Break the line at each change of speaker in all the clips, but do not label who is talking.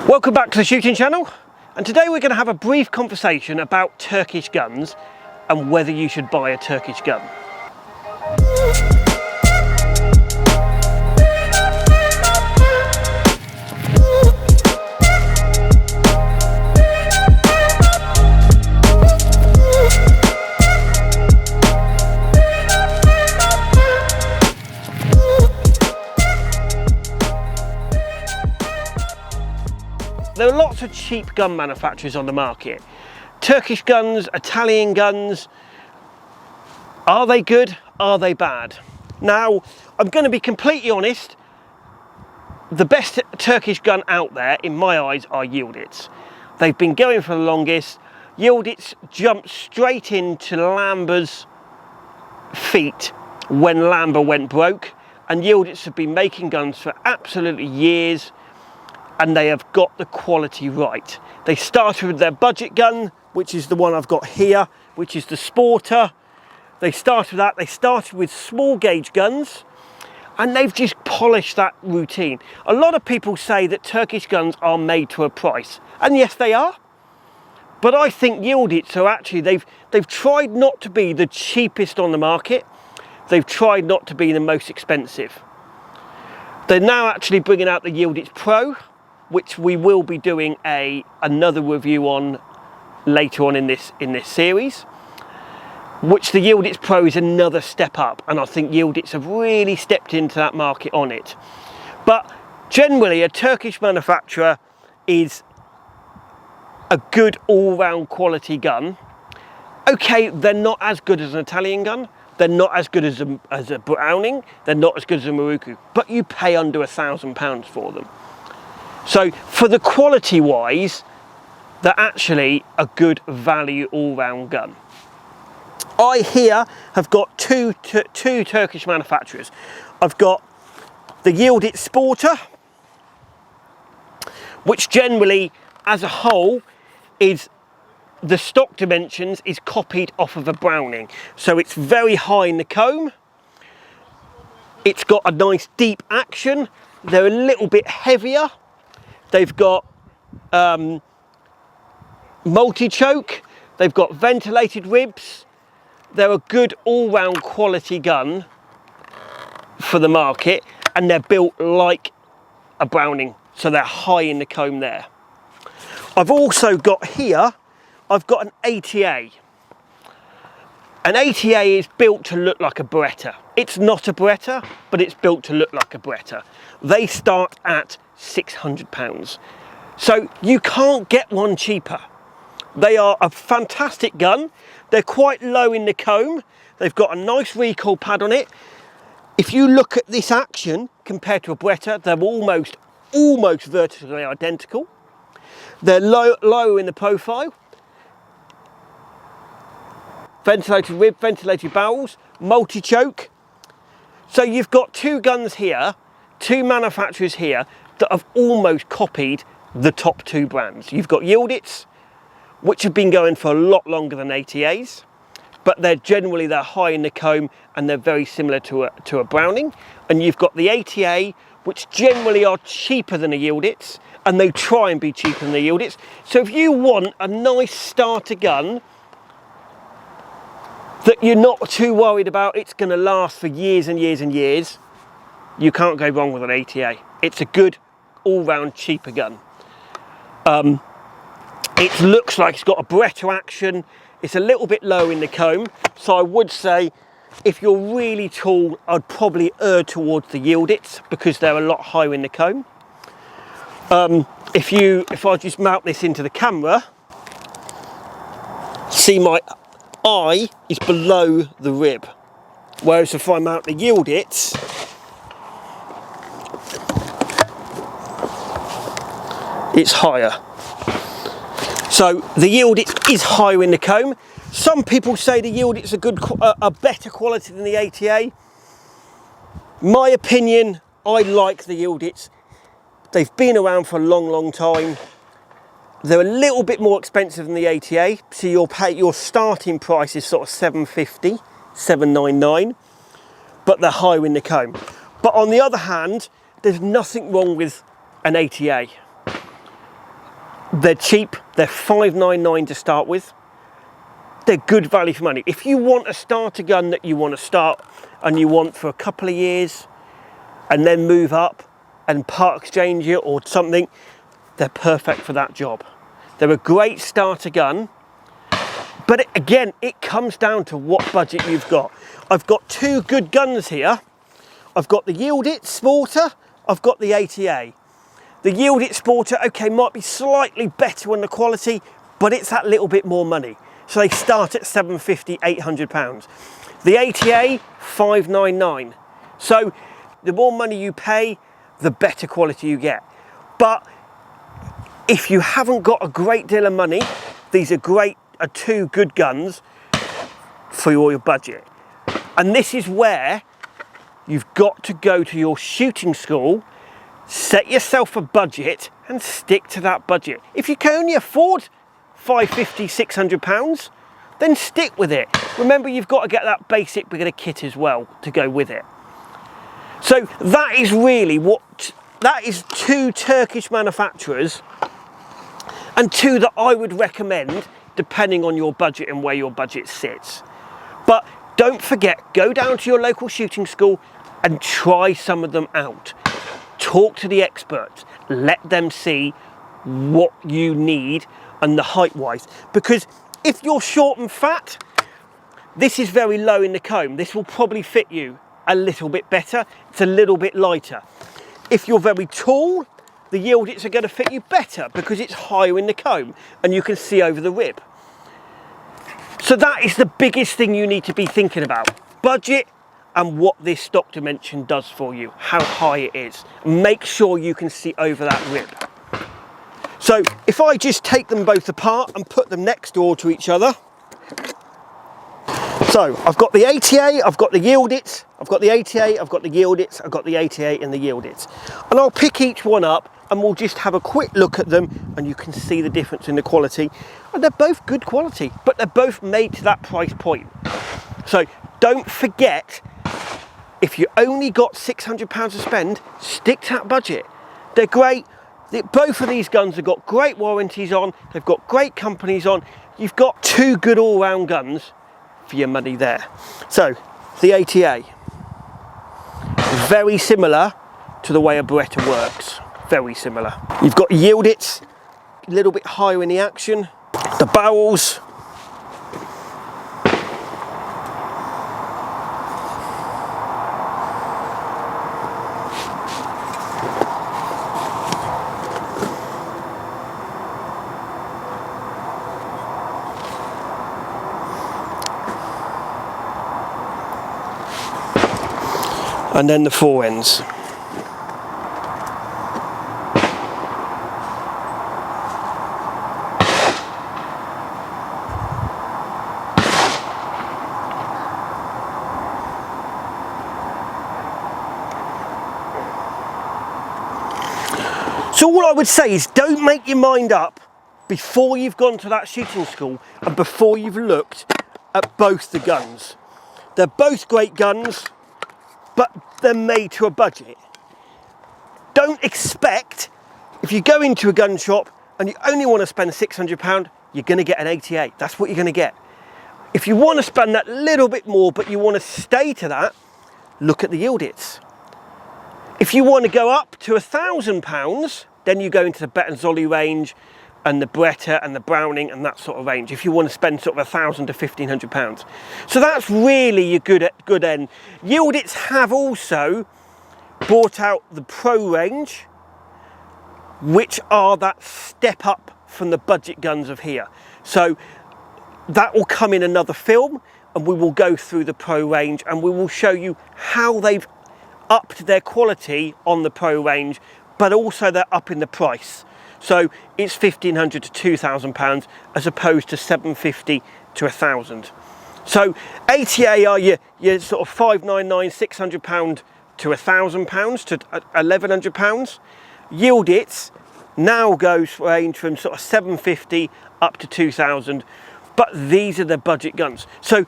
Welcome back to the shooting channel, and today we're going to have a brief conversation about Turkish guns and whether you should buy a Turkish gun. There are lots of cheap gun manufacturers on the market. Turkish guns, Italian guns. Are they good? Are they bad? Now, I'm going to be completely honest. The best Turkish gun out there, in my eyes, are Yildiz. They've been going for the longest. Yildiz jumped straight into Lamber's feet when Lamber went broke. And Yildiz have been making guns for absolutely years. And they have got the quality right. They started with their budget gun, which is the one I've got here, which is the Sporter. They started with that. They started with small gauge guns, and they've just polished that routine. A lot of people say that Turkish guns are made to a price, and yes, they are. But I think Yildiz are actually, they've tried not to be the cheapest on the market. They've tried not to be the most expensive. They're now actually bringing out the Yildiz Pro, which we will be doing another review on later on in this series, which the Yildiz Pro is another step up, and I think Yildiz have really stepped into that market on it. But generally, a Turkish manufacturer is a good all-round quality gun. Okay, they're not as good as an Italian gun, they're not as good as a Browning, they're not as good as a Maruku, but you pay under £1,000 for them. So for the quality wise, they're actually a good value all-round gun. I here have got two Turkish manufacturers. I've got the Yildiz Sporter, which generally as a whole is the stock dimensions is copied off of a Browning. So it's very high in the comb. It's got a nice deep action. They're a little bit heavier. They've got multi-choke, they've got ventilated ribs. They're a good all-round quality gun for the market, and they're built like a Browning, so they're high in the comb there. I've also got here, I've got an ATA. An ATA is built to look like a Beretta. It's not a Beretta, but it's built to look like a Beretta. They start at £600. So you can't get one cheaper. They are a fantastic gun. They're quite low in the comb. They've got a nice recoil pad on it. If you look at this action compared to a Beretta, they're almost vertically identical. They're low in the profile. Ventilated rib, ventilated barrels, multi-choke. So you've got two guns here, two manufacturers here that have almost copied the top two brands. You've got Yildiz, which have been going for a lot longer than ATAs, but they're high in the comb and they're very similar to a Browning. And you've got the ATA, which generally are cheaper than a Yildiz, and they try and be cheaper than the Yildiz. So if you want a nice starter gun that you're not too worried about, it's going to last for years and years and years, you can't go wrong with an ATA. It's a good all-round cheaper gun. It looks like it's got a Beretta action. It's a little bit low in the comb, so I would say if you're really tall, I'd probably err towards the Yildiz because they're a lot higher in the comb. If I just mount this into the camera, see my eye is below the rib, whereas if I mount the Yildiz, it's higher. So the Yildiz is higher in the comb. Some people say the Yildiz is a better quality than the ATA. My opinion, I like the Yildiz. They've been around for a long time. They're a little bit more expensive than the ATA, so your starting price is sort of $750, $799, but they're higher in the comb. But on the other hand, there's nothing wrong with an ATA. They're cheap, they're $5.99 to start with. They're good value for money. If you want a starter gun that you want to start and you want for a couple of years and then move up and part exchange it or something, they're perfect for that job. They're a great starter gun, but again, it comes down to what budget you've got. I've got two good guns here. I've got the Yield It Sporter, I've got the ATA. The Yield It Sporter, okay, might be slightly better on the quality, but it's that little bit more money. So they start at £750, £800. The ATA, $5.99. So the more money you pay, the better quality you get. But if you haven't got a great deal of money, these are two good guns for your budget. And this is where you've got to go to your shooting school, set yourself a budget and stick to that budget. If you can only afford £550, £600, then stick with it. Remember, you've got to get that basic beginner kit as well to go with it. So that is really that is two Turkish manufacturers, and two that I would recommend depending on your budget and where your budget sits. But don't forget, go down to your local shooting school and try some of them out. Talk to the experts, let them see what you need and the height wise, because if you're short and fat, this is very low in the comb. This will probably fit you a little bit better. It's a little bit lighter. If you're very tall, the Yield Its are going to fit you better because it's higher in the comb and you can see over the rib. So that is the biggest thing you need to be thinking about. Budget and what this stock dimension does for you, how high it is. Make sure you can see over that rib. So if I just take them both apart and put them next door to each other. So I've got the ATA, I've got the Yield Its, I've got the ATA, I've got the Yield Its, I've got the ATA and the Yield Its. And I'll pick each one up and we'll just have a quick look at them and you can see the difference in the quality. And they're both good quality, but they're both made to that price point. So don't forget, if you only got £600 to spend, stick to that budget. They're great. Both of these guns have got great warranties on, they've got great companies on. You've got two good all-round guns for your money there. So the ATA, very similar to the way a Beretta works, very similar. You've got Yield Its, a little bit higher in the action. The barrels, and then the fore ends. So all I would say is don't make your mind up before you've gone to that shooting school and before you've looked at both the guns. They're both great guns, but they're made to a budget. Don't expect, if you go into a gun shop and you only want to spend £600, you're going to get an ATA. That's what you're going to get. If you want to spend that little bit more, but you want to stay to that, look at the Yield Its. If you want to go up to £1,000, then you go into the Bet and Zolly range and the Beretta and the Browning and that sort of range, if you want to spend sort of £1,000 to £1,500. So that's really your good end. Yield Its have also brought out the Pro range, which are that step up from the budget guns of here. So that will come in another film and we will go through the Pro range and we will show you how they've upped their quality on the Pro range, but also they're up in the price. So it's £1,500 to £2,000 as opposed to £750 to £1,000. So ATA are your sort of £599, £600 to £1,000 to £1,100. Yield Its now goes range from sort of £750 up to £2,000, but these are the budget guns. So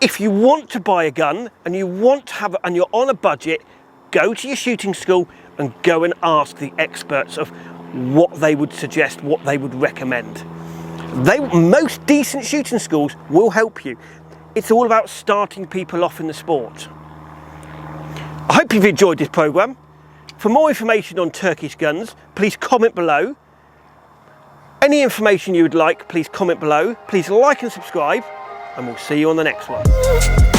if you want to buy a gun and you want to have, and you're on a budget, go to your shooting school and go and ask the experts of what they would suggest, what they would recommend. Most decent shooting schools will help you. It's all about starting people off in the sport. I hope you've enjoyed this programme. For more information on Turkish guns, please comment below. Any information you would like, please comment below. Please like and subscribe, and we'll see you on the next one.